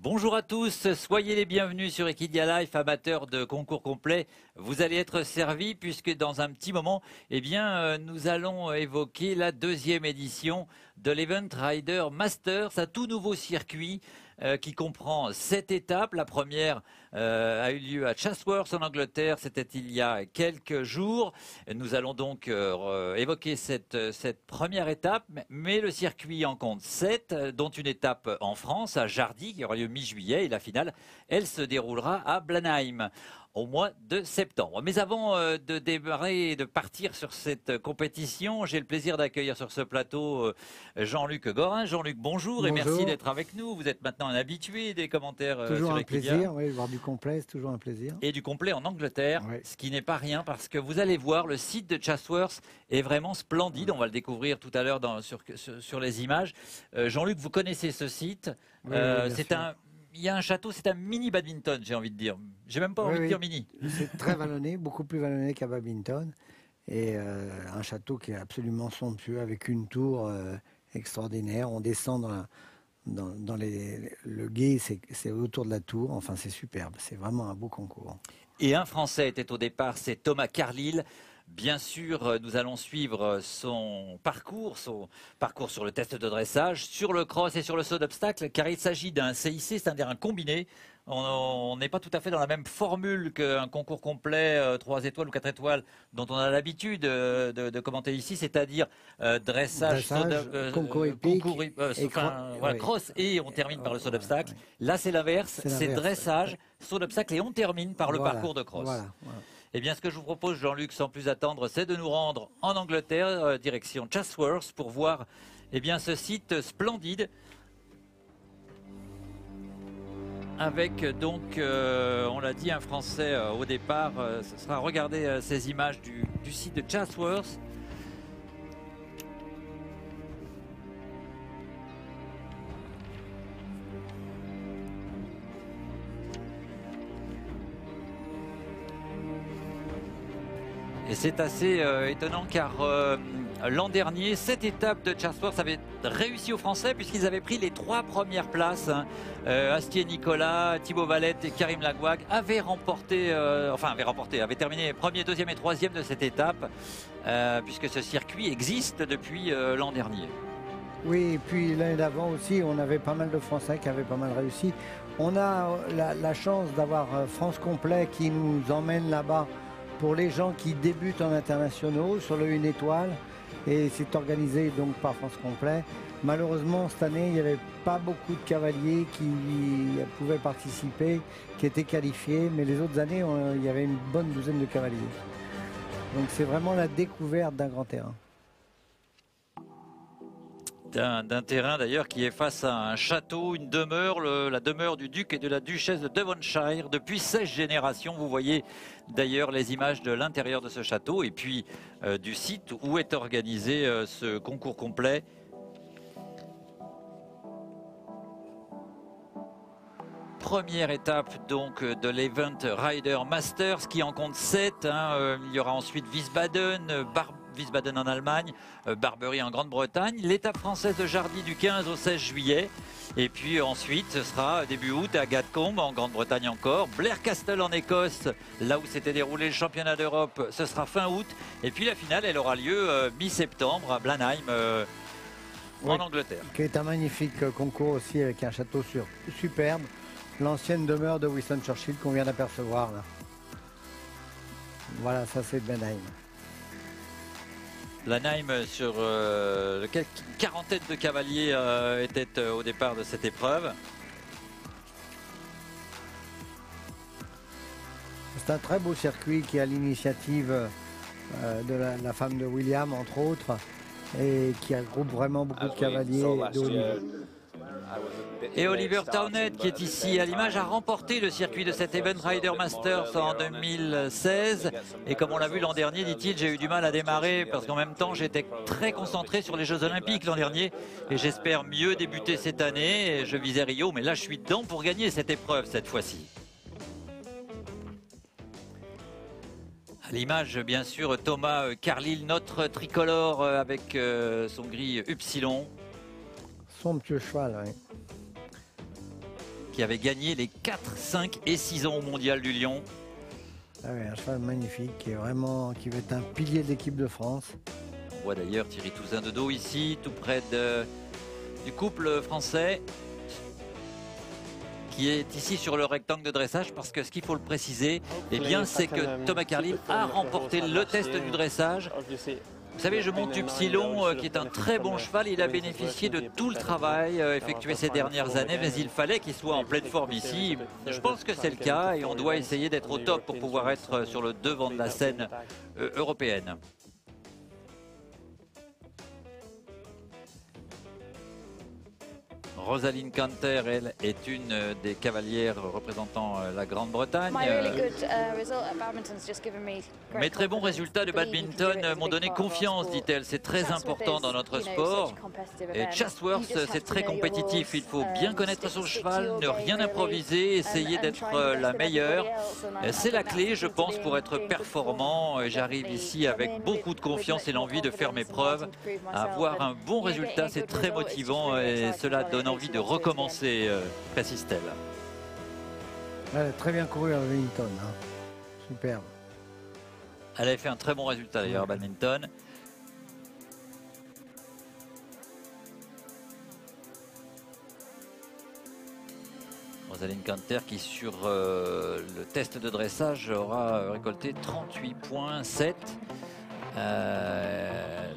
Bonjour à tous, soyez les bienvenus sur Equidia Life, amateurs de concours complet. Vous allez être servis puisque dans un petit moment, nous allons évoquer la deuxième édition de l'Event Rider Masters, un tout nouveau circuit qui comprend 7 étapes. La première a eu lieu à Chatsworth en Angleterre, c'était il y a quelques jours. Nous allons donc évoquer cette première étape, mais le circuit en compte 7, dont une étape en France, à Jardy, qui aura lieu mi-juillet, et la finale, elle se déroulera à Blenheim au mois de septembre. Mais avant de démarrer et de partir sur cette compétition, j'ai le plaisir d'accueillir sur ce plateau Jean-Luc Gorin. Jean-Luc, bonjour et merci d'être avec nous. Vous êtes maintenant un habitué des commentaires toujours sur un Equidia. plaisir, oui, voir du complet, c'est toujours un plaisir. Et du complet en Angleterre, Oui. ce qui n'est pas rien parce que vous allez voir, le site de Chatsworth est vraiment splendide. On va le découvrir tout à l'heure sur les images. Jean-Luc, vous connaissez ce site. Oui, Il y a un château, c'est un mini badminton, j'ai envie de dire. J'ai même pas envie de dire mini. C'est très vallonné, beaucoup plus vallonné qu'à badminton. Et un château qui est absolument somptueux avec une tour extraordinaire. On descend dans le gué, c'est autour de la tour. Enfin, c'est superbe. C'est vraiment un beau concours. Et un Français était au départ, c'est Thomas Carlyle. Bien sûr, nous allons suivre son parcours sur le test de dressage, sur le cross et sur le saut d'obstacle, car il s'agit d'un CIC, c'est-à-dire un combiné. On n'est pas tout à fait dans la même formule qu'un concours complet 3 étoiles ou 4 étoiles dont on a l'habitude de commenter ici, c'est-à-dire dressage, concours épique, cross et on termine par le saut d'obstacle. Là, c'est l'inverse, c'est dressage, saut d'obstacle et on termine par le parcours de cross. Voilà. Eh bien, ce que je vous propose, Jean-Luc, sans plus attendre, c'est de nous rendre en Angleterre, direction Chatsworth, pour voir ce site splendide. Avec donc, on l'a dit, un Français au départ. Ce sera regarder ces images du site de Chatsworth. Et c'est assez étonnant car l'an dernier, cette étape de Chatsworth avait réussi aux Français puisqu'ils avaient pris les 3 premières places. Astier Nicolas, Thibaut Valette et Karim Lagouag avaient terminé premier, deuxième et troisième de cette étape puisque ce circuit existe depuis l'an dernier. Oui, et puis l'année d'avant aussi, on avait pas mal de Français qui avaient pas mal réussi. On a la chance d'avoir France Complet qui nous emmène là-bas pour les gens qui débutent en internationaux sur le 1 étoile, et c'est organisé donc par France Complet. Malheureusement, cette année, il n'y avait pas beaucoup de cavaliers qui pouvaient participer, qui étaient qualifiés, mais les autres années, il y avait une bonne douzaine de cavaliers. Donc c'est vraiment la découverte d'un grand terrain. D'un terrain d'ailleurs qui est face à un château, une demeure, la demeure du duc et de la duchesse de Devonshire depuis 16 générations. Vous voyez d'ailleurs les images de l'intérieur de ce château et puis du site où est organisé ce concours complet. Première étape donc de l'Event Rider Masters qui en compte 7. Il y aura ensuite Wiesbaden en Allemagne, Barbery en Grande-Bretagne, l'étape française de Jardy du 15 au 16 juillet. Et puis ensuite, ce sera début août à Gatcombe en Grande-Bretagne encore, Blair Castle en Écosse, là où s'était déroulé le championnat d'Europe, ce sera fin août. Et puis la finale, elle aura lieu mi-septembre à Blenheim en Angleterre. Qui est un magnifique concours aussi avec un château superbe, l'ancienne demeure de Winston Churchill qu'on vient d'apercevoir là. Voilà, ça c'est Blenheim. Blenheim sur une quarantaine de cavaliers étaient au départ de cette épreuve. C'est un très beau circuit qui a l'initiative de la femme de William, entre autres, et qui regroupe vraiment beaucoup de cavaliers de haut niveau. Et Oliver Townend, qui est ici à l'image, a remporté le circuit de cet Event Rider Masters en 2016. Et comme on l'a vu l'an dernier, dit-il, j'ai eu du mal à démarrer parce qu'en même temps, j'étais très concentré sur les Jeux Olympiques l'an dernier. Et j'espère mieux débuter cette année. Et je visais Rio, mais là, je suis dedans pour gagner cette épreuve cette fois-ci. À l'image, bien sûr, Thomas Carlyle, notre tricolore avec son gris Upsilon. Somptueux cheval, oui. qui avait gagné les 4, 5 et 6 ans au mondial du Lion. Ah oui, un cheval magnifique qui va être un pilier de l'équipe de France. On voit d'ailleurs Thierry Touzin de dos ici, tout près du couple français, qui est ici sur le rectangle de dressage, parce que ce qu'il faut le préciser, eh bien, c'est que Thomas Carlile a remporté le test du dressage. Vous savez, je monte Upsilon, qui est un très bon cheval. Il a bénéficié de tout le travail effectué ces dernières années, mais il fallait qu'il soit en pleine forme ici. Je pense que c'est le cas et on doit essayer d'être au top pour pouvoir être sur le devant de la scène européenne. Rosaline Canter, elle, est une des cavalières représentant la Grande-Bretagne. Mes très bons résultats de badminton m'ont donné confiance, dit-elle. C'est très important dans notre sport. Et Chatsworth, c'est très compétitif. Il faut bien connaître son cheval, ne rien improviser, essayer d'être la meilleure. C'est la clé, je pense, pour être performant. J'arrive ici avec beaucoup de confiance et l'envie de faire mes preuves. Avoir un bon résultat, c'est très motivant et cela donne envie de recommencer, précise-t-elle. Elle a très bien couru à badminton, hein. Superbe. Elle avait fait un très bon résultat d'ailleurs à badminton. Rosaline Canter qui sur le test de dressage aura récolté 38,7.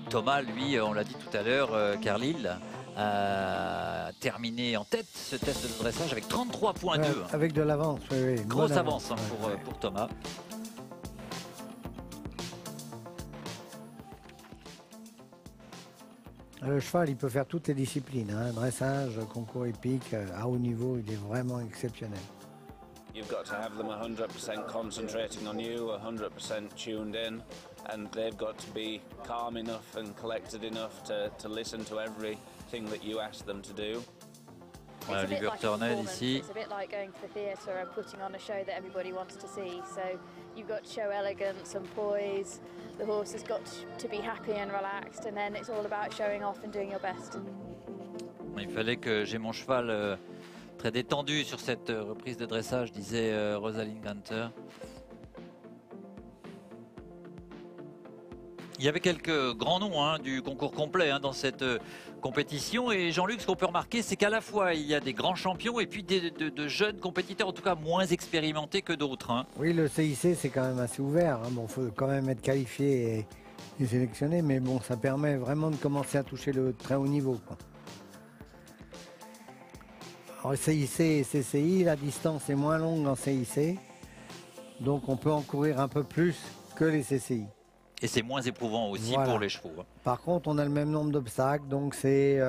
Thomas, lui, on l'a dit tout à l'heure, Carlile a terminé en tête ce test de dressage avec 33,2. Ouais, avec de l'avance, oui. Grosse avance hein, pour Thomas. Le cheval, il peut faire toutes les disciplines, hein. Dressage, concours épique, à haut niveau, il est vraiment exceptionnel. You've got to have them 100% concentrating on you, 100% tuned in, and they've got to be calm enough and collected enough to listen to everything that you ask them to do. Voilà, Oliver Turnell ici. It's a bit like going to the theatre and putting on a show that everybody wants to see. So you've got to show elegance and poise. The horse has got to be happy and relaxed, and then it's all about showing off and doing your best. Il fallait que j'ai mon cheval très détendu sur cette reprise de dressage, disait Rosaline Canter. Il y avait quelques grands noms hein, du concours complet hein, dans cette compétition. Et Jean-Luc, ce qu'on peut remarquer, c'est qu'à la fois, il y a des grands champions et puis de jeunes compétiteurs, en tout cas moins expérimentés que d'autres. Hein. Oui, le CIC, c'est quand même assez ouvert. Hein. Bon, il faut quand même être qualifié et sélectionné. Mais bon, ça permet vraiment de commencer à toucher le très haut niveau, quoi. Alors, CIC et CCI, la distance est moins longue en CIC. Donc, on peut en courir un peu plus que les CCI. Et c'est moins éprouvant aussi pour les chevaux. Hein. Par contre, on a le même nombre d'obstacles, donc c'est...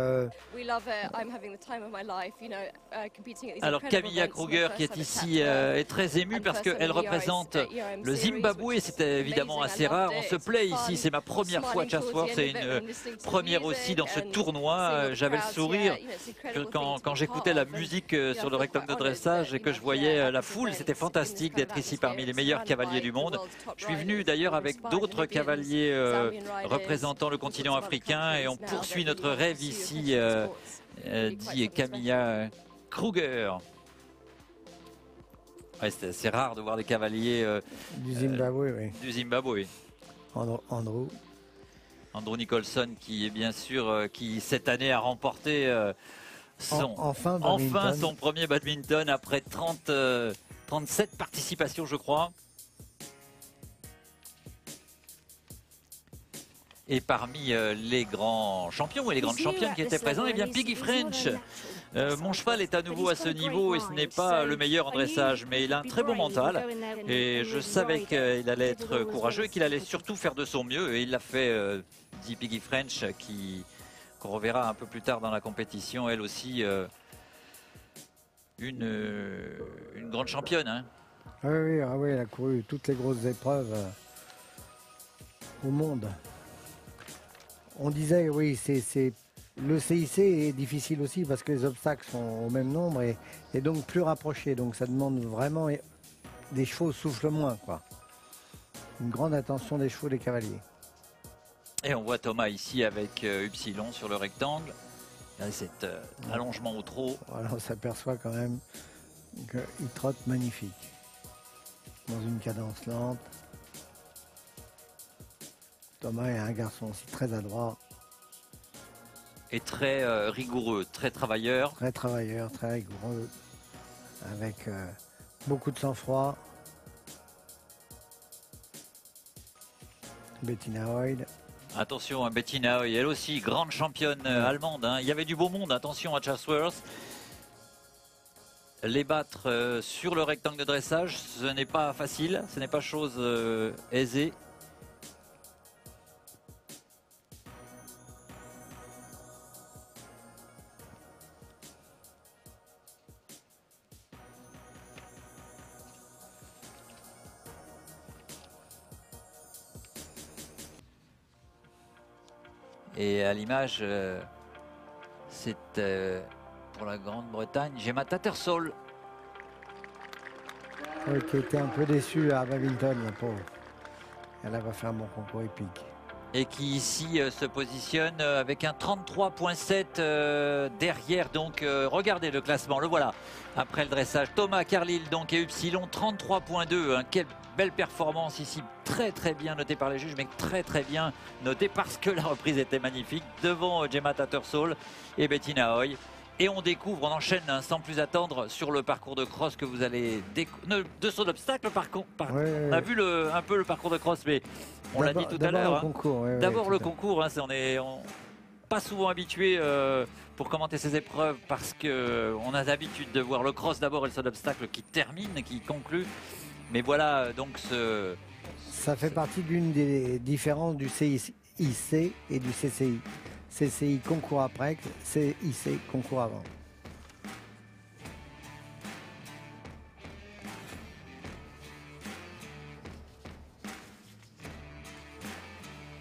Alors Camilla Kruger qui est ici est très émue parce qu'elle représente le Zimbabwe, c'est évidemment assez rare. On se plaît ici, c'est ma première fois à Chatsworth, c'est une première aussi dans ce tournoi. J'avais le sourire quand j'écoutais la musique sur le rectangle de dressage et que je voyais la foule. C'était fantastique d'être ici parmi les meilleurs cavaliers du monde. Je suis venu d'ailleurs avec d'autres cavaliers représentant le continent africain et on poursuit notre rêve ici, dit Camilla Kruger. Ouais, c'est rare de voir des cavaliers du Zimbabwe. Oui. Du Zimbabwe. Andrew Nicholson qui est bien sûr qui cette année a remporté enfin son premier badminton après 37 participations je crois. Et parmi les grands champions et les grandes championnes qui étaient présents, eh bien Piggy French. Mon cheval est à nouveau à ce niveau et ce n'est pas le meilleur en dressage, mais il a un très bon mental. Et je savais qu'il allait être courageux et qu'il allait surtout faire de son mieux. Et il l'a fait, dit Piggy French, qu'on reverra un peu plus tard dans la compétition. Elle aussi, une grande championne. Hein. Oui, elle a couru toutes les grosses épreuves au monde. On disait, oui, le CIC est difficile aussi parce que les obstacles sont au même nombre et donc plus rapprochés. Donc ça demande vraiment des chevaux soufflent moins, quoi. Une grande attention des chevaux des cavaliers. Et on voit Thomas ici avec Upsilon sur le rectangle. Cet allongement au trot. Voilà, on s'aperçoit quand même Donc, il trotte magnifique. Dans une cadence lente. Thomas est un garçon aussi très adroit. Et très rigoureux, très travailleur. Très travailleur, très rigoureux. Avec beaucoup de sang-froid. Bettina Hoyd. Attention, Bettina Hoy, elle aussi, grande championne allemande. Hein. Il y avait du beau monde, attention à Chatsworth. Les battre sur le rectangle de dressage, ce n'est pas facile, ce n'est pas chose aisée. Et à l'image, c'est pour la Grande-Bretagne, Gemma Tattersall. Oui, qui était un peu déçue à Babington, la pauvre. Elle va faire un bon concours épique. Et qui ici se positionne avec un 33,7 derrière. Donc regardez le classement, le voilà. Après le dressage, Thomas Carlyle donc et Upsilon 33,2. Hein, quelle belle performance ici, très bien notée par les juges, mais très bien notée parce que la reprise était magnifique devant Gemma Tattersall et Bettina Hoy. Et on découvre, on enchaîne hein, sans plus attendre sur le parcours de cross que vous allez découvrir. De saut d'obstacle par contre. On a vu un peu le parcours de cross, mais on l'a dit tout à l'heure. D'abord le concours, hein, on est pas souvent habitué pour commenter ces épreuves parce qu'on a l'habitude de voir le cross d'abord et le saut d'obstacle qui termine, qui conclut. Mais voilà donc ça fait partie d'une des différences du CIC et du CCI. CCI concours après, CIC concours avant.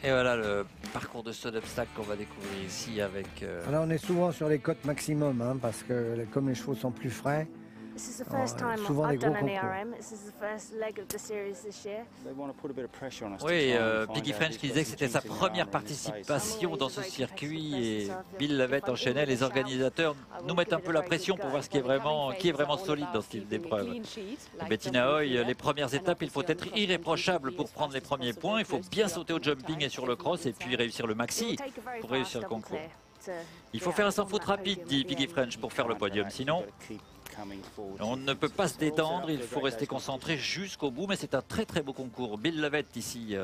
Et voilà le parcours de saut d'obstacle qu'on va découvrir ici avec... Alors on est souvent sur les cotes maximum hein, parce que comme les chevaux sont plus frais, This is the first time souvent des I've gros done an concours. ERM. This is the first leg of the series this year. Oui, Piggy French qui disait que c'était sa première participation dans ce circuit et Bill Levitt enchaînait. Les organisateurs nous mettent un peu la pression pour voir ce qui est vraiment solide dans ce type d'épreuve. Bettina Hoy, les premières étapes, il faut être irréprochable pour prendre les premiers points. Il faut bien sauter au jumping et sur le cross et puis réussir le maxi pour réussir le concours. Il faut faire un sans faute rapide, dit Piggy French, pour faire le podium. Sinon, on ne peut pas se détendre, il faut rester concentré jusqu'au bout, mais c'est un très beau concours. Bill Levitt ici,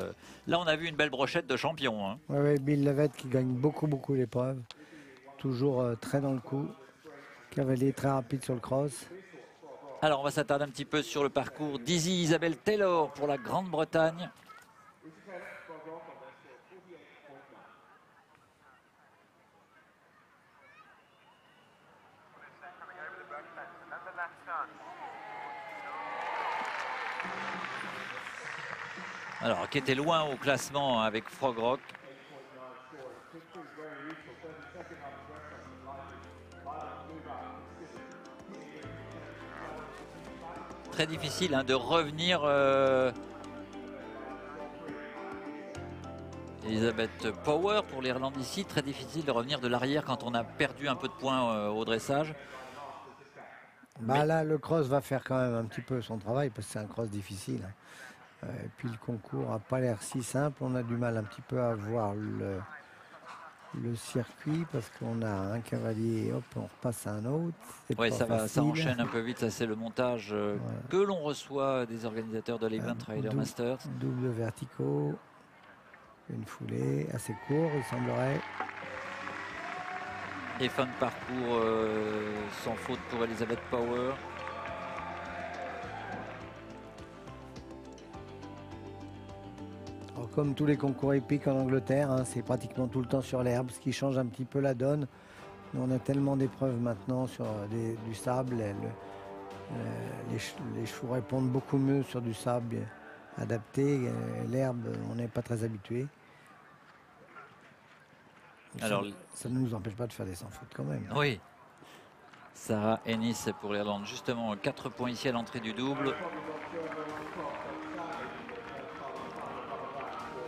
là on a vu une belle brochette de champions. Hein. Oui, Bill Levitt qui gagne beaucoup l'épreuve, toujours très dans le coup, cavalier très rapide sur le cross. Alors on va s'attarder un petit peu sur le parcours d'Izzy Isabelle Taylor pour la Grande-Bretagne. Alors, qui était loin au classement avec Frog Rock. Très difficile hein, de revenir. Elizabeth Power pour l'Irlande ici. Très difficile de revenir de l'arrière quand on a perdu un peu de points au dressage. Bah là, le cross va faire quand même un petit peu son travail parce que c'est un cross difficile. Hein. Et puis le concours n'a pas l'air si simple. On a du mal un petit peu à voir le circuit parce qu'on a un cavalier, hop, on repasse à un autre. Oui, ça enchaîne un peu vite. Ça, c'est le montage que l'on reçoit des organisateurs de l'Event Rider Masters. Double verticaux, une foulée assez courte, il semblerait. Et fin de parcours sans faute pour Elizabeth Power. Alors, comme tous les concours épiques en Angleterre, hein, c'est pratiquement tout le temps sur l'herbe, ce qui change un petit peu la donne. Nous, on a tellement d'épreuves maintenant sur du sable. Les chevaux répondent beaucoup mieux sur du sable adapté. L'herbe, on n'est pas très habitué. Alors, ça ne nous empêche pas de faire des sans faute quand même. Oui. Sarah Ennis pour l'Irlande. Justement, 4 points ici à l'entrée du double.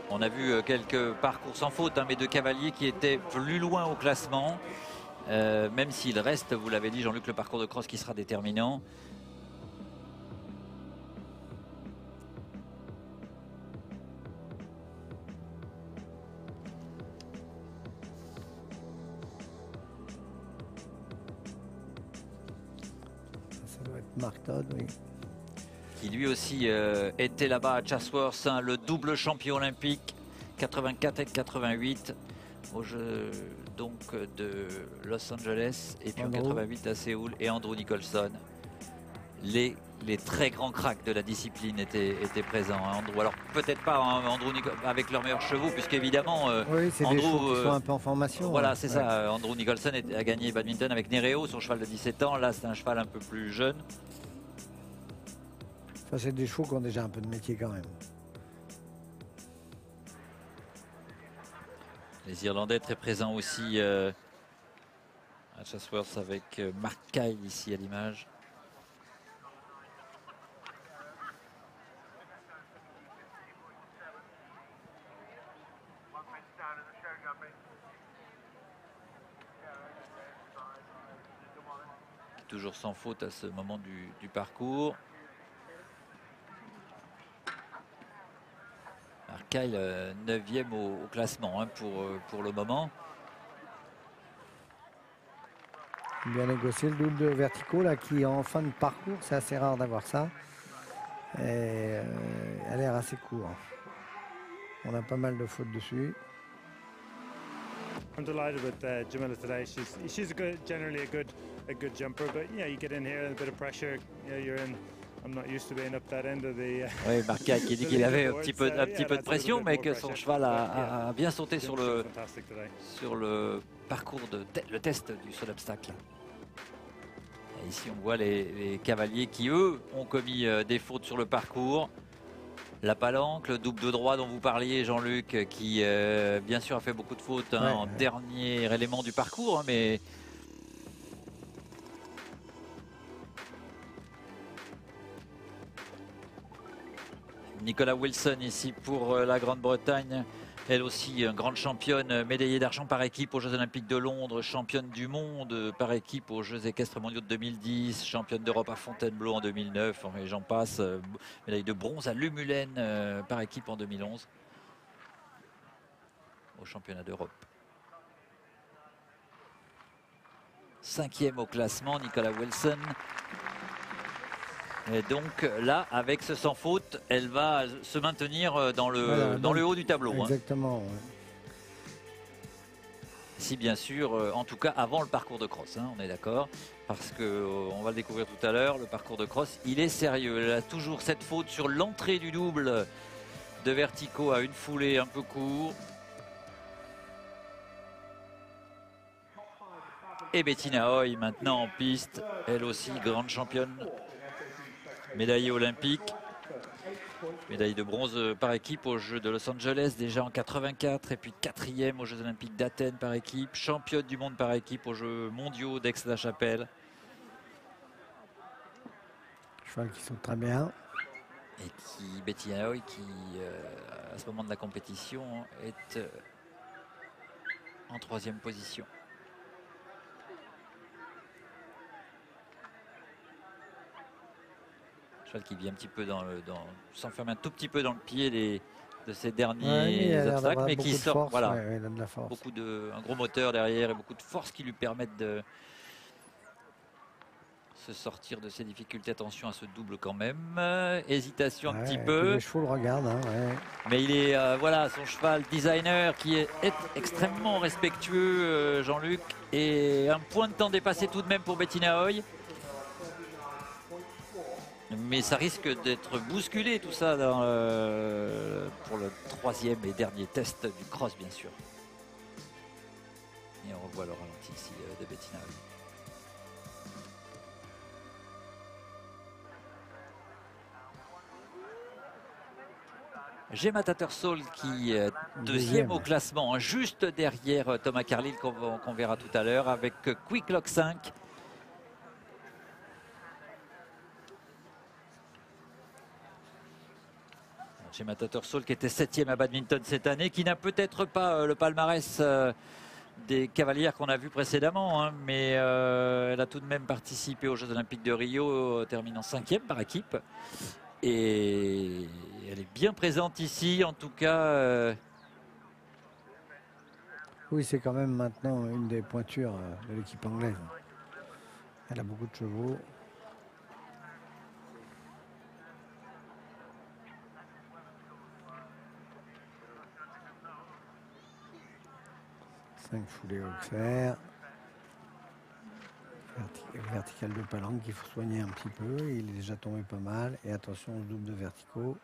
On a vu quelques parcours sans faute, hein, mais de cavaliers qui étaient plus loin au classement. Même s'il reste, vous l'avez dit Jean-Luc, le parcours de cross qui sera déterminant. Mark Todd, oui. Qui lui aussi était là-bas à Chatsworth, hein, le double champion olympique 84 et 88 aux Jeux donc de Los Angeles et puis en 88 à Séoul, et Andrew Nicholson. Les très grands cracks de la discipline étaient présents, hein, Andrew. Alors peut-être pas hein, Andrew avec leurs meilleurs chevaux, puisqu'évidemment oui, c'est des chevaux qui sont un peu en formation. Voilà, c'est ça. Andrew Nicholson a gagné badminton avec Nereo, son cheval de 17 ans. Là, c'est un cheval un peu plus jeune. Ça, c'est des chevaux qui ont déjà un peu de métier quand même. Les Irlandais très présents aussi à Chatsworth avec Mark Kyle ici à l'image. Toujours sans faute à ce moment du parcours. Mark Kyle, 9e au classement hein, pour le moment. Bien négocié le double de verticaux là, qui en fin de parcours, c'est assez rare d'avoir ça. Et a l'air assez court. On a pas mal de fautes dessus. I'm delighted with Jamila today. She's generally a good jumper, but you get in here and a bit of pressure. You're in. I'm not used to being up that end of the. Oui, Mark Kyle qui dit qu'il avait un petit peu de pression, mais que son cheval a bien sauté sur le parcours le test du seul obstacle. Et ici, on voit les cavaliers qui eux ont commis des fautes sur le parcours. La palanque, le double de droit dont vous parliez, Jean-Luc, qui bien sûr a fait beaucoup de fautes en dernier élément du parcours, hein, mais Nicola Wilson ici pour la Grande-Bretagne, elle aussi grande championne, médaillée d'argent par équipe aux Jeux Olympiques de Londres, championne du monde par équipe aux Jeux équestres mondiaux de 2010, championne d'Europe à Fontainebleau en 2009, et j'en passe, médaille de bronze à Lumulène par équipe en 2011 au championnat d'Europe. 5e au classement, Nicola Wilson. Et donc là, avec ce sans faute, elle va se maintenir dans le haut du tableau. Exactement. Hein. Si bien sûr, en tout cas avant le parcours de cross, hein, on est d'accord. Parce qu'on va le découvrir tout à l'heure, le parcours de cross, il est sérieux. Elle a toujours cette faute sur l'entrée du double de verticaux à une foulée un peu court. Et Bettina Hoy maintenant en piste, elle aussi grande championne. Médaillée olympique, médaille de bronze par équipe aux Jeux de Los Angeles déjà en 84 et puis 4e aux Jeux Olympiques d'Athènes par équipe, championne du monde par équipe aux Jeux mondiaux d'Aix-la-Chapelle. Cheval qui sont très bien. Et qui, Bettina Hoy, qui à ce moment de la compétition est en 3e position. Qui vient un petit peu s'enferme un tout petit peu dans le pied de ces derniers obstacles, mais qui sort, voilà, un gros moteur derrière et beaucoup de force qui lui permettent de se sortir de ses difficultés. Attention à ce double quand même, hésitation un petit peu. Les chevaux le regardent, hein, mais il est voilà, son cheval designer qui est extrêmement respectueux, Jean-Luc, et un point de temps dépassé tout de même pour Bettina Hoy. Mais ça risque d'être bousculé tout ça pour le 3e et dernier test du cross, bien sûr. Et on revoit le ralenti ici de Bettina Hoy. Gemma Tattersall qui est 2e au classement, hein, juste derrière Thomas Carlyle qu'on verra tout à l'heure avec Quick Lock 5. Gemma Tattersall qui était 7e à badminton cette année, qui n'a peut-être pas le palmarès des cavalières qu'on a vu précédemment, hein, mais elle a tout de même participé aux Jeux Olympiques de Rio, terminant 5e par équipe. Et elle est bien présente ici, en tout cas. Oui, c'est quand même maintenant une des pointures de l'équipe anglaise. Elle a beaucoup de chevaux. 5 foulées Auxerre. Vertical de palanque qu'il faut soigner un petit peu. Il est déjà tombé pas mal. Et attention aux doubles de verticaux.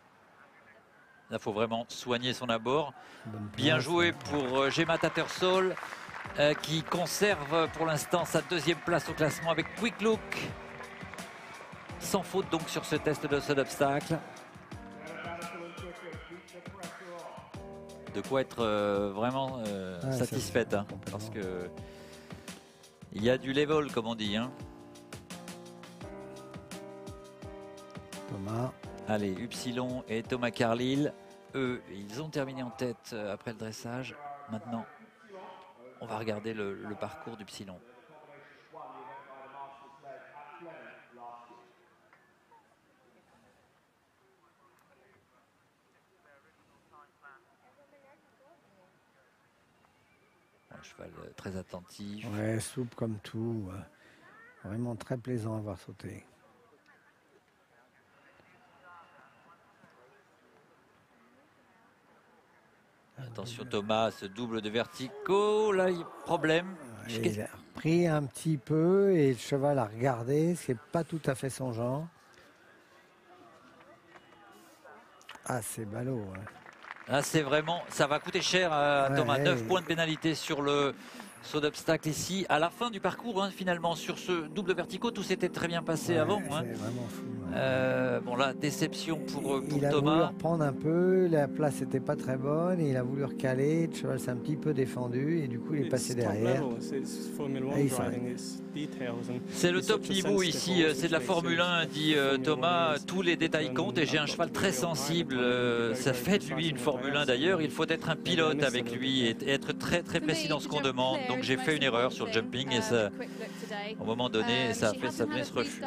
Là, il faut vraiment soigner son abord. Bonne Bien place, joué ouais. pour Gemma Tattersall qui conserve pour l'instant sa deuxième place au classement avec Quick Look. Sans faute donc sur ce test de saut d'obstacle. De quoi être vraiment satisfaite, hein, parce que il y a du level comme on dit. Hein. Thomas. Allez, Upsilon et Thomas Carlyle, eux, ils ont terminé en tête après le dressage. Maintenant, on va regarder le parcours d'Upsilon. Un cheval très attentif. Ouais, souple comme tout. Vraiment très plaisant à voir sauter. Attention Thomas, ce double de verticaux, là il y a problème. Il a pris un petit peu et le cheval a regardé, c'est pas tout à fait son genre. Ah, c'est ballot. Ouais. Là c'est vraiment, ça va coûter cher à Thomas. 9 points de pénalité sur le saut d'obstacle ici. À la fin du parcours, hein, finalement, sur ce double verticaux, tout s'était très bien passé avant. Hein. C'est vraiment fou. Bon là, déception pour il a voulu Thomas. reprendre un peu, la place n'était pas très bonne, et il a voulu recaler, le cheval s'est un petit peu défendu et du coup il est passé derrière. C'est le top niveau ici, c'est de la Formule 1, dit Thomas, tous les détails comptent et j'ai un cheval très sensible, ça fait de lui une Formule 1 d'ailleurs, il faut être un pilote avec lui et être très très précis dans ce qu'on demande, donc j'ai fait une erreur sur le jumping et ça, au moment donné, ça a fait ça donné ce refus.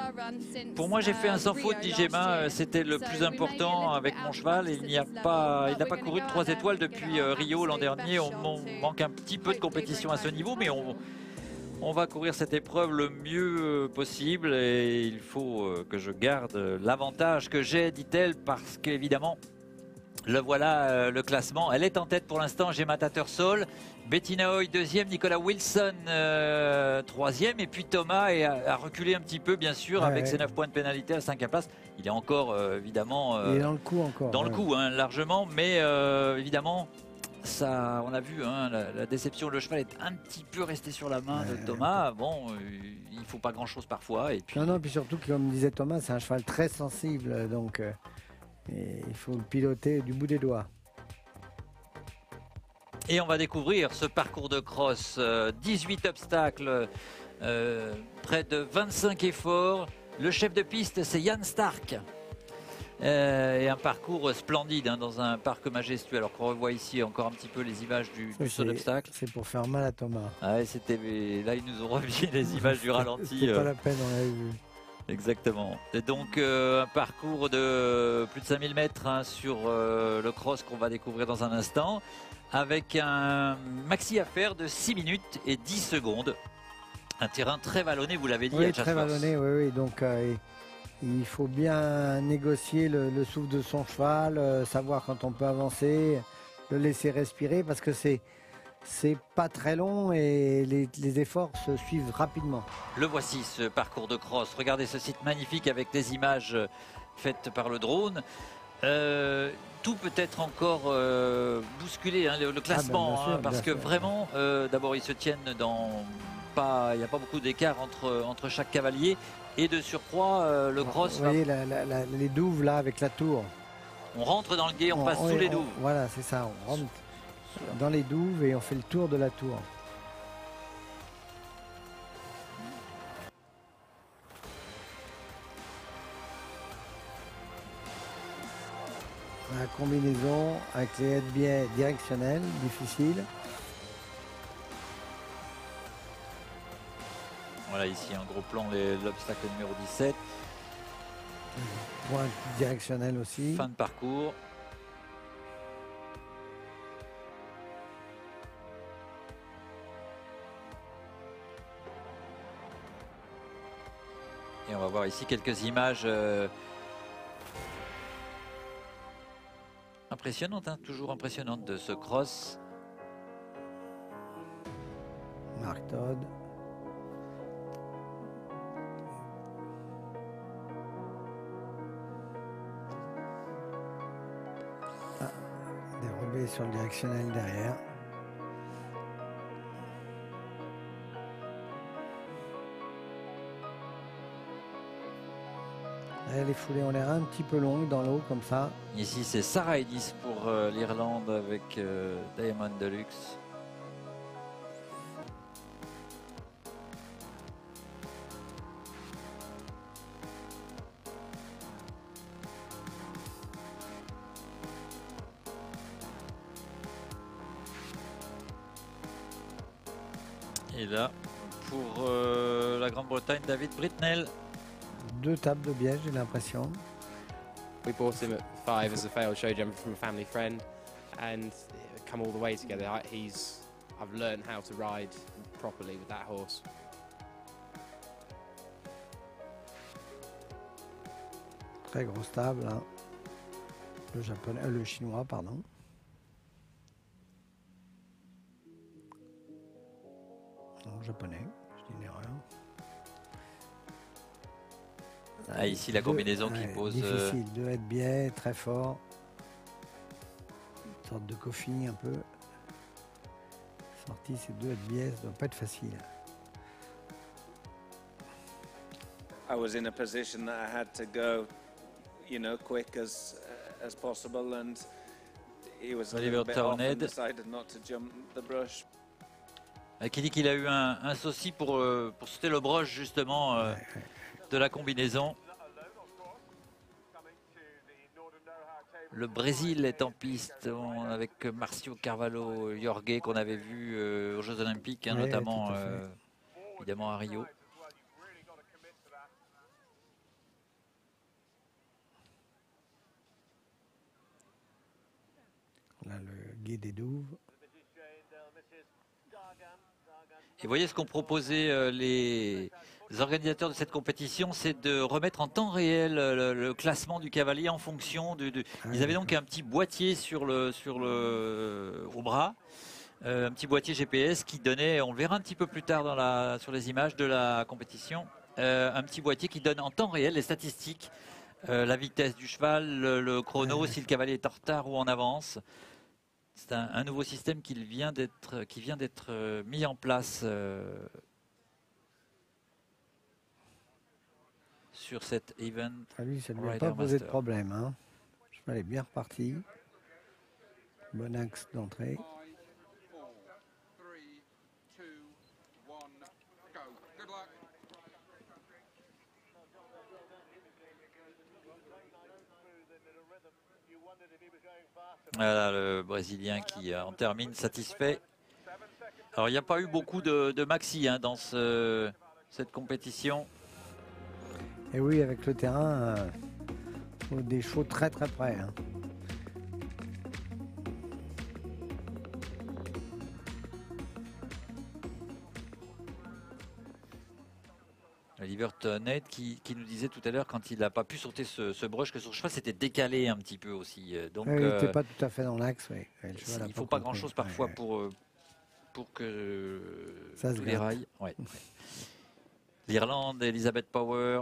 Pour moi j'ai fait un sans faute, dit Gemma, c'était le plus important avec mon cheval, il n'a pas couru de 3 étoiles depuis Rio l'an dernier, on manque un petit peu de compétition à ce niveau, mais on va courir cette épreuve le mieux possible et il faut que je garde l'avantage que j'ai, dit-elle, parce qu'évidemment, le voilà le classement. Elle est en tête pour l'instant, Gemma Tattersall, Bettina Hoy deuxième, Nicolas Wilson troisième et puis Thomas a reculé un petit peu bien sûr avec ses 9 points de pénalité à 5e place. Il est encore évidemment il est dans le coup encore. Dans le coup hein, largement, mais évidemment ça, on a vu hein, la déception, le cheval est un petit peu resté sur la main de Thomas. Bon, il faut pas grand chose parfois. Et puis... Non, puis surtout, comme disait Thomas, c'est un cheval très sensible, donc il faut le piloter du bout des doigts. Et on va découvrir ce parcours de cross, 18 obstacles, près de 25 efforts. Le chef de piste, c'est Yann Stark. Et un parcours splendide hein, dans un parc majestueux. Alors qu'on revoit ici encore un petit peu les images du saut d'obstacle. C'est pour faire mal à Thomas. Ah ouais, là, ils nous ont remis les images du ralenti. C'est pas la peine, on l'avait vu. Exactement. Et donc un parcours de plus de 5000 mètres hein, sur le cross qu'on va découvrir dans un instant, avec un maxi à faire de 6 minutes et 10 secondes. Un terrain très vallonné, vous l'avez dit. Oui, très vallonné, oui. Donc il faut bien négocier le souffle de son cheval, savoir quand on peut avancer, le laisser respirer, parce que c'est pas très long et les efforts se suivent rapidement. Le voici ce parcours de cross. Regardez ce site magnifique avec des images faites par le drone. Tout peut être encore bousculé, hein, le classement, bien sûr, parce que vraiment, d'abord ils se tiennent dans il n'y a pas beaucoup d'écart entre chaque cavalier. Et de surcroît, le cross. Vous voyez les douves là avec la tour. On rentre dans le gué, on passe sous les douves. Voilà, c'est ça. On rentre dans les douves et on fait le tour de la tour. La combinaison avec les aides-biais directionnels, difficile. Voilà, ici un gros plan, l'obstacle numéro 17. Point directionnel aussi. Fin de parcours. Et on va voir ici quelques images impressionnantes, hein, toujours impressionnantes de ce cross. Mark Todd. Ah, dérobé sur le directionnel derrière. Les foulées ont l'air un petit peu longues dans l'eau comme ça. Ici, c'est Sarah Edis pour l'Irlande avec Diamond Deluxe. Et là, pour la Grande-Bretagne, David Britnell. 2 tables de biais, j'ai l'impression. We bought him at 5 as a failed show jumper from a family friend, and come all the way together. I've learned how to ride properly with that horse. Très grosse table, hein. Le japonais, le chinois, pardon. Non, japonais, je dis une erreur. Ah, ici, la combinaison qui pose... Difficile, 2 aides biais, très fort. Une sorte de coffee un peu. Sorti, ces 2 aides biais, ça doit pas être facile. I was in a position that I had to go, you know, quick as possible, and he was a little bit off and decided not to jump the brush. Qui dit qu'il a eu un souci pour sauter le broche justement de la combinaison. Le Brésil est en piste avec Marcio Carvalho Jorge qu'on avait vu aux Jeux Olympiques, hein, notamment évidemment à Rio. On a le guide des Douves. Et voyez ce qu'ont proposé les organisateurs de cette compétition, c'est de remettre en temps réel le classement du cavalier en fonction ils avaient donc un petit boîtier au bras, un petit boîtier GPS qui donnait, on le verra un petit peu plus tard sur les images de la compétition, un petit boîtier qui donne en temps réel les statistiques, la vitesse du cheval, le chrono, si le cavalier est en retard ou en avance. C'est un nouveau système qui vient d'être mis en place sur cet event. Ah, lui, ça ne lui a pas posé de problème. Hein. Le cheval est bien reparti. Bon axe d'entrée. Voilà le Brésilien qui en termine satisfait. Alors il n'y a pas eu beaucoup de maxi hein, dans cette compétition. Et oui, avec le terrain, des chevaux très très près. Hein. Oliver Tonnet qui nous disait tout à l'heure quand il n'a pas pu sauter ce brush que son cheval s'était décalé un petit peu aussi. Donc, il n'était pas tout à fait dans l'axe. Oui. Il ne faut pas grand chose parfois pour que ça tous les rails. Ouais. L'Irlande, Elizabeth Power,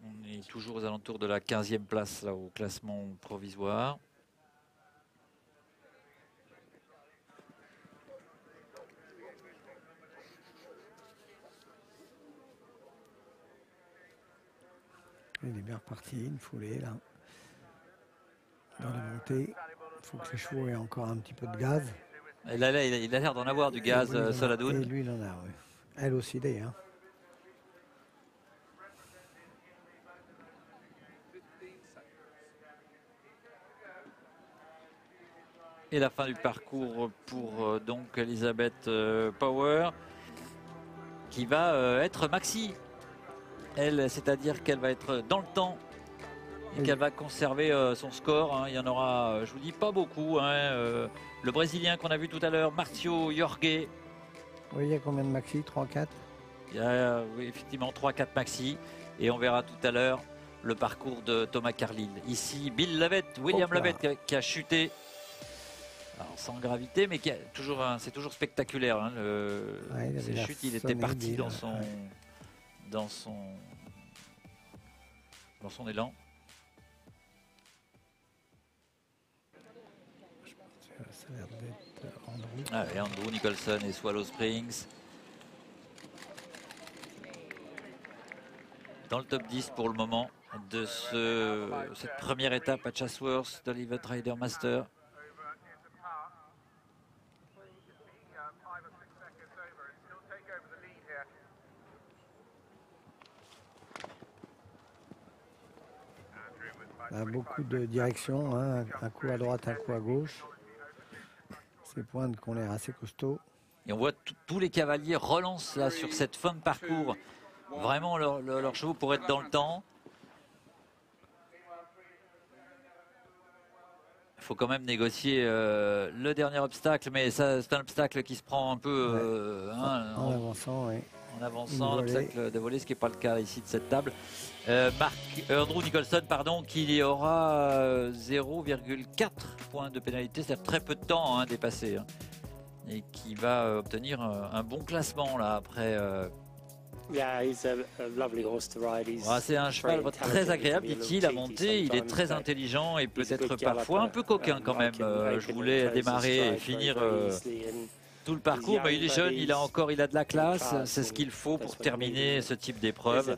on est toujours aux alentours de la 15e place là, au classement provisoire. Il est bien reparti, une foulée là. Dans la montée, il faut que les chevaux aient encore un petit peu de gaz. Et là, il a l'air d'en avoir du gaz, Soladoun. Et lui, il en a, oui. Elle aussi d'ailleurs. Et la fin du parcours pour donc Elizabeth Power, qui va être maxi. Elle, c'est-à-dire qu'elle va être dans le temps et qu'elle va conserver son score. Hein. Il y en aura, je vous dis, pas beaucoup. Hein. Le Brésilien qu'on a vu tout à l'heure, Marcio Jorge. Oui, il y a combien de maxi? 3, 4? Il y a oui, effectivement 3-4 maxi. Et on verra tout à l'heure le parcours de Thomas Carlyle. Ici, Bill Lavette, William Lavette qui a chuté. Alors, sans gravité, mais c'est toujours spectaculaire. Hein, Ouais, ces chutes, il était parti dans son élan. Ça a l'air d'être Andrew. Ah, et Andrew Nicholson et Swallow Springs. Dans le top 10 pour le moment de cette première étape à Chatsworth de l'Event Rider Master. Il y a beaucoup de directions, hein, un coup à droite, un coup à gauche. Ces pointes qu'on est assez costaud. Et on voit tous les cavaliers relancent là sur cette fin de parcours vraiment leurs chevaux pour être dans le temps. Il faut quand même négocier le dernier obstacle, mais c'est un obstacle qui se prend un peu En avançant, oui. En avançant, l'obstacle de volée, ce qui n'est pas le cas ici de cette table. Andrew Nicholson, pardon, qui aura 0,4 points de pénalité, c'est-à-dire très peu de temps hein, dépassé. Hein, et qui va obtenir un bon classement là après. C'est un cheval très agréable, dit-il, à monter. Il est très intelligent et peut-être parfois un peu coquin quand même. Je voulais démarrer et finir tout le parcours, mais il est jeune, il a de la classe, c'est ce qu'il faut pour terminer ce type d'épreuve.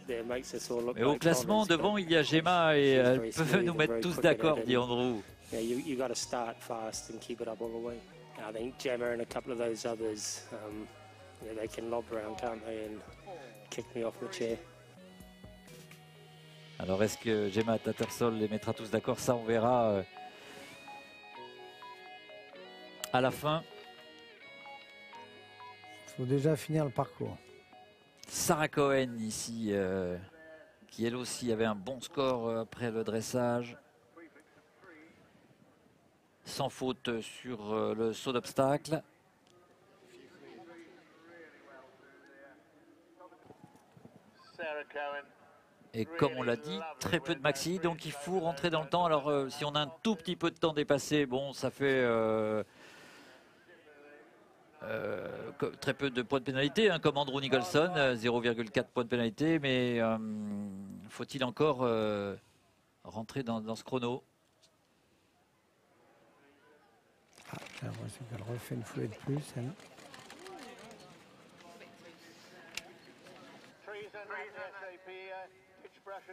Mais au classement, devant, il y a Gemma et elle peut nous mettre tous d'accord, dit Andrew. I think Gemma and a couple of those others, they can lob around, can't they, and kick me off the chair. Alors est-ce que Gemma Tattersall les mettra tous d'accord? Ça, on verra à la fin. Il faut déjà finir le parcours. Sarah Cohen ici, qui elle aussi avait un bon score après le dressage. Sans faute sur le saut d'obstacle. Et comme on l'a dit, très peu de maxi, donc il faut rentrer dans le temps. Alors si on a un tout petit peu de temps dépassé, bon, ça fait très peu de points de pénalité, hein, comme Andrew Nicholson, 0,4 points de pénalité, mais faut-il encore rentrer dans ce chrono? J'ai l'impression qu'elle refait une foulée de plus, elle.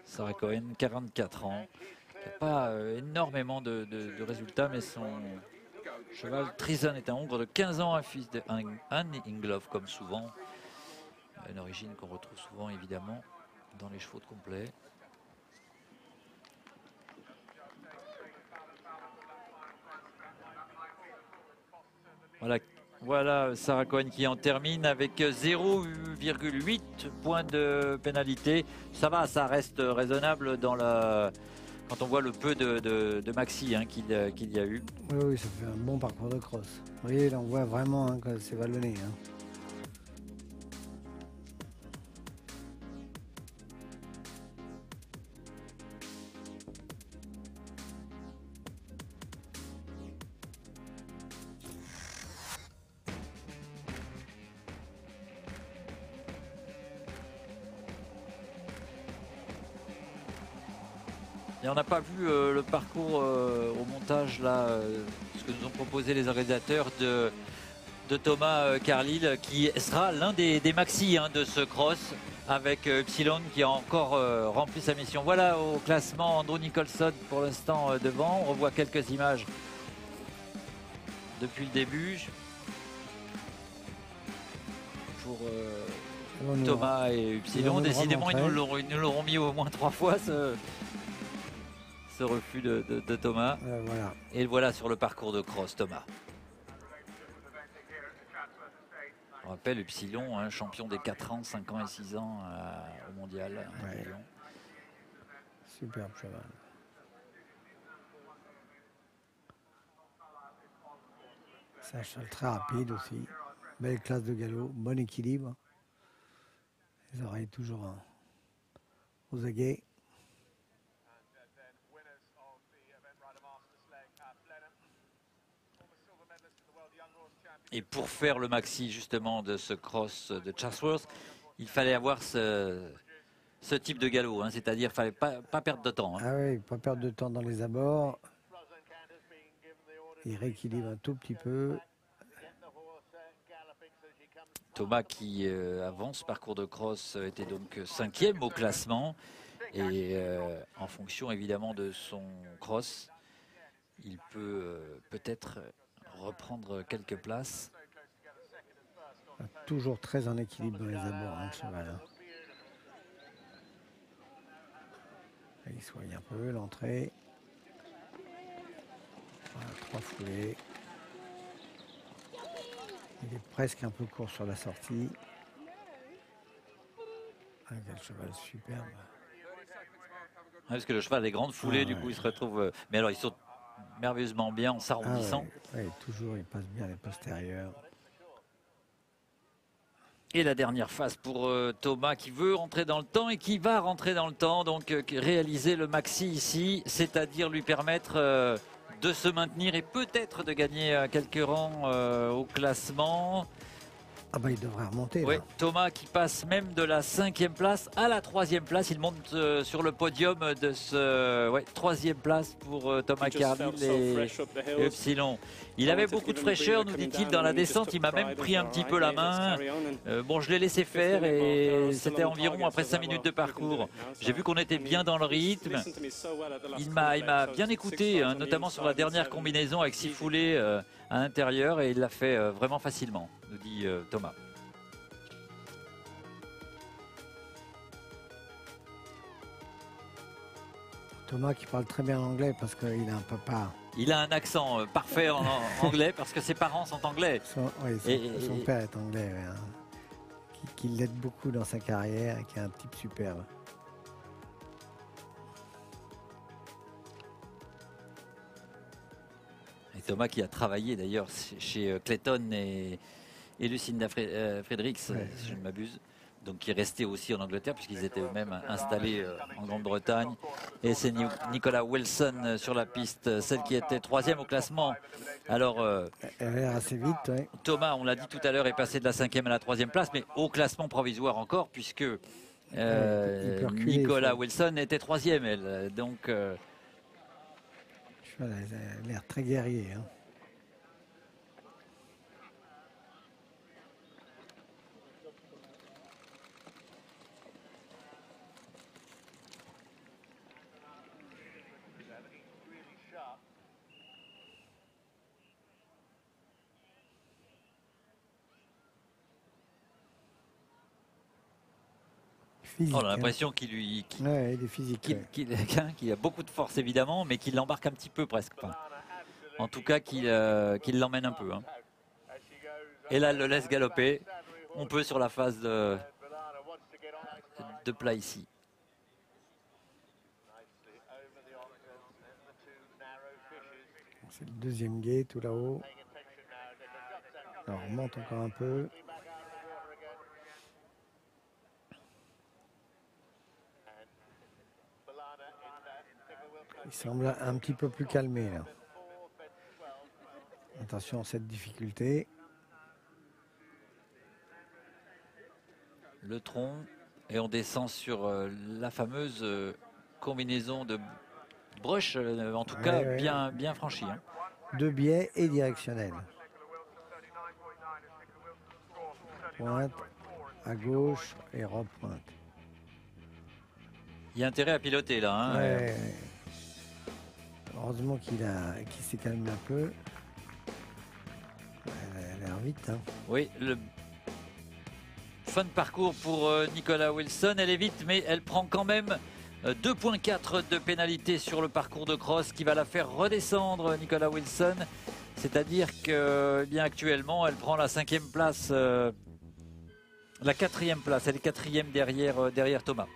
Sarah Cohen, 44 ans. Il n'y a pas énormément de résultats, mais son cheval Treason est un Hongre de 15 ans, un fils de Anne Ingloff, comme souvent. Une origine qu'on retrouve souvent, évidemment, dans les chevaux de complet. Voilà Sarah Cohen qui en termine avec 0,8 points de pénalité. Ça va, ça reste raisonnable quand on voit le peu de maxi hein, qu'il y a eu. Oui, ça fait un bon parcours de cross. Vous voyez, là on voit vraiment hein, que c'est vallonné. Hein. Et on n'a pas vu le parcours au montage, là, ce que nous ont proposé les organisateurs de Thomas Carlyle, qui sera l'un des maxi hein, de ce cross, avec Epsilon qui a encore rempli sa mission. Voilà au classement Andrew Nicholson pour l'instant devant. On revoit quelques images depuis le début. Pour Thomas et Epsilon. Décidément, ils nous l'auront mis au moins 3 fois. Ce refus de Thomas. Voilà. Et voilà sur le parcours de cross, Thomas. On rappelle Epsilon, hein, champion des 4 ans, 5 ans et 6 ans au mondial. Ouais. Superbe cheval. C'est un cheval très rapide aussi. Belle classe de galop, bon équilibre. Les oreilles toujours aux aguets. Et pour faire le maxi justement de ce cross de Chatsworth, il fallait avoir ce type de galop, hein, c'est-à-dire qu'il ne fallait pas perdre de temps. Hein. Ah oui, pas perdre de temps dans les abords. Il rééquilibre un tout petit peu. Thomas qui avance, parcours de cross, était donc 5e au classement. Et en fonction évidemment de son cross, il peut peut-être reprendre quelques places. Toujours très en équilibre dans les abords, hein, le cheval. Hein. Il soigne un peu l'entrée. Voilà, 3 foulées. Il est presque un peu court sur la sortie. Ah, quel cheval superbe. Parce que le cheval a des grandes foulées, du coup il se retrouve... mais alors il saute merveilleusement bien en s'arrondissant. Ouais, toujours il passe bien les postérieurs. Et la dernière phase pour Thomas qui veut rentrer dans le temps et qui va rentrer dans le temps. Donc réaliser le maxi ici, c'est-à-dire lui permettre de se maintenir et peut-être de gagner quelques rangs au classement. Ah bah il devrait remonter. Oui, Là. Thomas qui passe même de la 5e place à la 3e place. Il monte sur le podium de ce 3e place pour Thomas Carlyle et Epsilon. Il avait beaucoup de fraîcheur, nous dit-il, dans la descente. Il m'a même pris un petit peu la main. Bon, je l'ai laissé faire et c'était environ après 5 minutes de parcours. J'ai vu qu'on était bien dans le rythme. Il m'a bien écouté, hein, notamment sur la dernière combinaison avec 6 foulées à l'intérieur, et il l'a fait vraiment facilement, nous dit Thomas. Thomas qui parle très bien anglais parce qu'il a un papa. Il a un accent parfait en anglais parce que ses parents sont anglais. Son père est anglais, ouais, hein, qui l'aide beaucoup dans sa carrière et qui est un type superbe. Et Thomas qui a travaillé d'ailleurs chez Clayton et Lucinda Fredericks, si je ne m'abuse. Donc qui est resté aussi en Angleterre puisqu'ils étaient eux-mêmes installés en Grande-Bretagne. Et c'est Nicolas Wilson sur la piste, celle qui était 3e au classement. Alors elle est assez vite, ouais. Thomas, on l'a dit tout à l'heure, est passé de la 5e à la 3e place, mais au classement provisoire encore, puisque Nicolas Wilson était 3e, elle. Donc elle a l'air très guerrier, hein. Physique, on a l'impression qu'il est physique, qu'il a beaucoup de force évidemment, mais qu'il l'embarque un petit peu presque. Enfin, en tout cas, qu'il l'emmène un peu. Hein. Et là, le laisse galoper. On peut sur la phase de plat ici. C'est le 2e guet tout là-haut. Alors on monte encore un peu. Il semble un petit peu plus calmé là. Attention à cette difficulté. Le tronc, et on descend sur la fameuse combinaison de brush, en tout cas bien franchie. Hein. 2 biais et directionnel. Pointe à gauche et repointe. Il y a intérêt à piloter là. Hein. Heureusement qu'il s'est calmé un peu. Elle a l'air vite. Hein. Oui, le fin de parcours pour Nicolas Wilson. Elle est vite, mais elle prend quand même 2,4 de pénalité sur le parcours de cross qui va la faire redescendre, Nicolas Wilson. C'est-à-dire que bien actuellement, elle prend la 5e place, la 4e place. Elle est 4e derrière Thomas.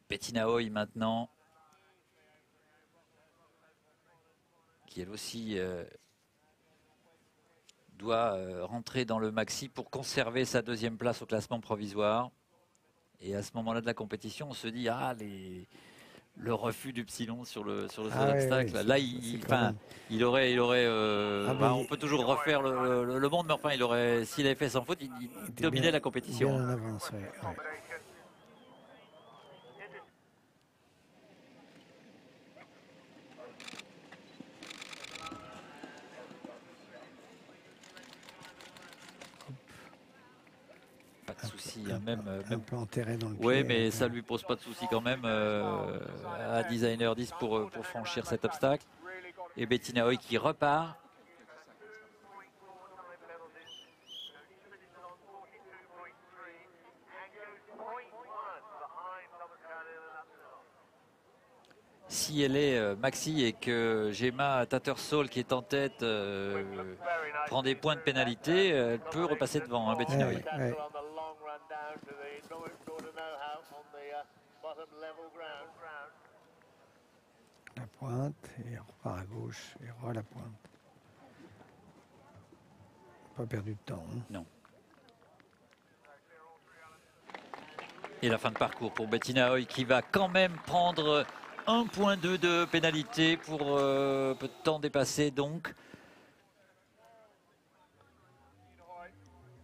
Bettina Hoy maintenant, qui elle aussi doit rentrer dans le maxi pour conserver sa 2e place au classement provisoire. Et à ce moment-là de la compétition, on se dit, ah, Le refus du Psylon sur le seul Ah ouais, obstacle. ouais, Là, c'est quand même- il aurait Ah bah, bah, on peut toujours refaire le monde, mais enfin, s'il avait fait sans faute, il était dominait bien- la compétition. Bien en avance, ouais, ouais. Pas de souci, Un hein, même, un peu enterré dans le pied. oui, mais ça lui pose pas de souci quand même à Designer 10 pour franchir cet obstacle. Et Bettina Hoy qui repart. Si elle est Maxi et que Gemma Tattersall qui est en tête prend des points de pénalité, elle peut repasser devant hein, Bettina Hoy. Ouais, ouais. La pointe, et on repart à gauche, et re la pointe. Pas perdu de temps. Hein. Non. Et la fin de parcours pour Bettina Hoy qui va quand même prendre 1,2 de pénalité pour peu de temps dépassé donc.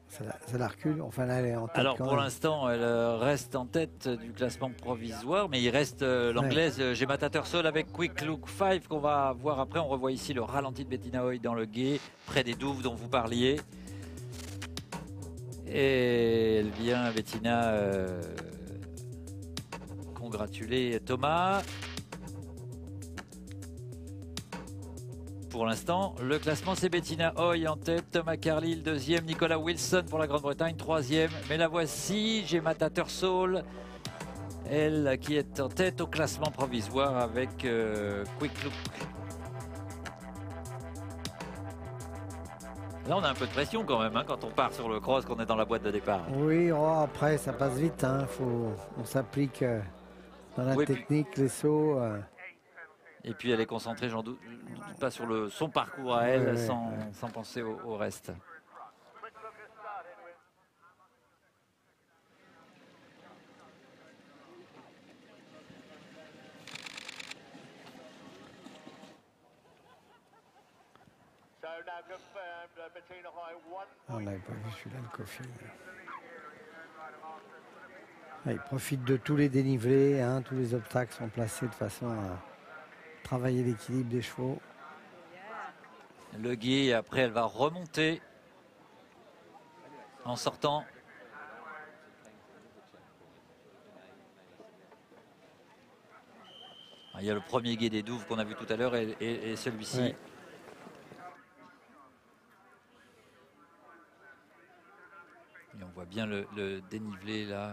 Ça la recule, enfin là elle est en tête. Alors quand pour même. l'instant elle reste en tête du classement provisoire, mais il reste l'anglaise Gemma Tattersall avec Quick Look 5 qu'on va voir après. On revoit ici le ralenti de Bettina Hoy dans le gué, près des douves dont vous parliez. Et elle vient, Bettina, congratuler Thomas. Pour l'instant, le classement c'est Bettina Hoy en tête, Thomas Carlyle deuxième, Nicolas Wilson pour la Grande-Bretagne troisième. Mais la voici, Gemma Tattersall, elle qui est en tête au classement provisoire avec Quick Look. Là on a un peu de pression quand même hein, quand on part sur le cross, qu'on est dans la boîte de départ. Oui, oh, après ça passe vite, hein. On s'applique dans la Oui, technique, les sauts. Et puis elle est concentrée, j'en doute pas, sur son parcours à elle, Ouais, sans ouais. penser au reste. On n'avait pas vu celui-là, le Coffin. Il profite de tous les dénivelés, hein, tous les obstacles sont placés de façon à travailler l'équilibre des chevaux. Le gué, et après elle va remonter en sortant. Il y a le premier gué des douves qu'on a vu tout à l'heure et celui-ci. Ouais. Et on voit bien le dénivelé là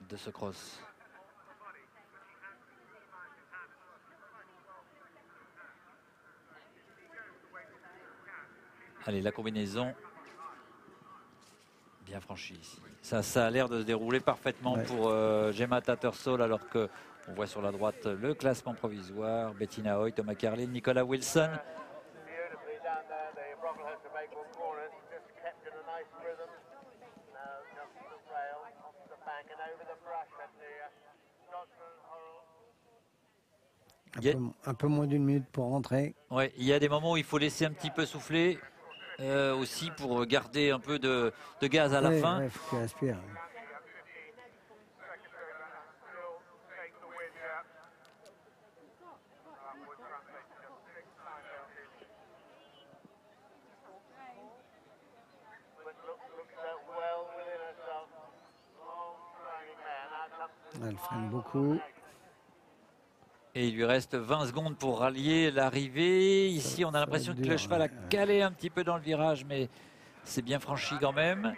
de ce cross. Allez, la combinaison bien franchie ici. Ça a l'air de se dérouler parfaitement pour Gemma Tattersall, alors que on voit sur la droite le classement provisoire. Bettina Hoy, Thomas Carlyle, Nicolas Wilson. Un peu moins d'une minute pour rentrer. Ouais, il y a des moments où il faut laisser un petit peu souffler aussi pour garder un peu de gaz à la fin. Il faut qu'il respire. Elle freine beaucoup. Et il lui reste 20 secondes pour rallier l'arrivée. Ici, on a l'impression que le cheval a calé un petit peu dans le virage, mais c'est bien franchi quand même.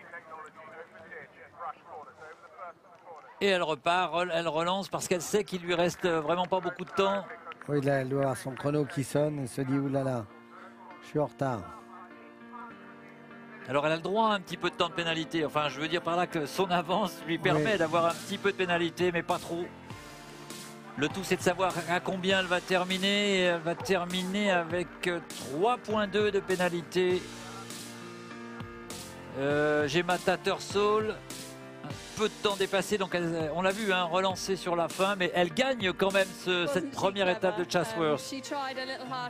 Et elle repart, elle relance parce qu'elle sait qu'il lui reste vraiment pas beaucoup de temps. Oui, là, elle doit avoir son chrono qui sonne et se dit oulala, je suis en retard. Alors elle a le droit à un petit peu de temps de pénalité. Enfin, je veux dire par là que son avance lui permet d'avoir un petit peu de pénalité, mais pas trop. Le tout, c'est de savoir à combien elle va terminer. Et elle va terminer avec 3,2 de pénalité. Gemma Tattersall. peu de temps dépassé, donc on l'a vu, hein, relancer sur la fin, mais elle gagne quand même cette première étape de Chatsworth.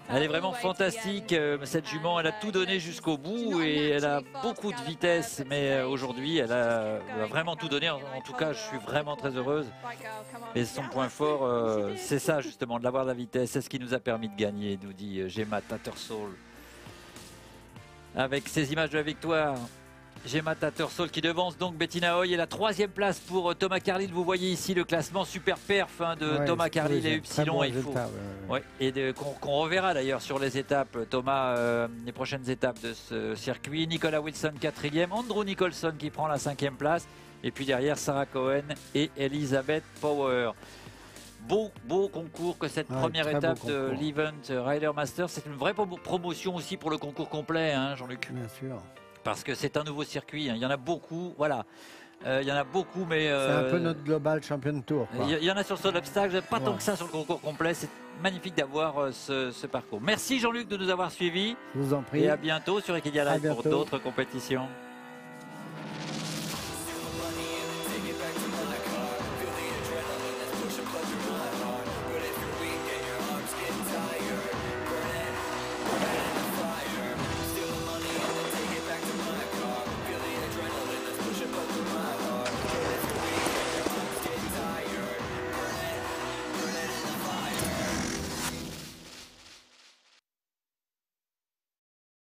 Elle est vraiment fantastique, cette jument, elle a tout donné jusqu'au bout et elle a beaucoup de vitesse, mais aujourd'hui elle a vraiment tout donné. En tout cas, je suis vraiment très heureuse. Et son point fort, c'est ça justement, de l'avoir de la vitesse, c'est ce qui nous a permis de gagner, nous dit Gemma Tattersall. Avec ces images de la victoire, Gemma Tattersall qui devance donc Bettina Hoy et la 3e place pour Thomas Carlyle. Vous voyez ici le classement super perf de Thomas Carlyle et Upsilon. Et qu'on reverra d'ailleurs sur les étapes, Thomas, les prochaines étapes de ce circuit. Nicolas Wilson 4e, Andrew Nicholson qui prend la 5e place. Et puis derrière, Sarah Cohen et Elizabeth Power. Beau concours que cette première étape de l'Event Ryder Masters. C'est une vraie promotion aussi pour le concours complet, hein, Jean-Luc. Bien sûr. Parce que c'est un nouveau circuit. Hein. Il y en a beaucoup, voilà. Il y en a beaucoup, mais... c'est un peu notre Global Champion Tour. Il y en a sur son obstacle, pas tant que ça sur le concours complet. C'est magnifique d'avoir ce parcours. Merci Jean-Luc de nous avoir suivis. Je vous en prie. Et à bientôt sur Equidia Live pour d'autres compétitions.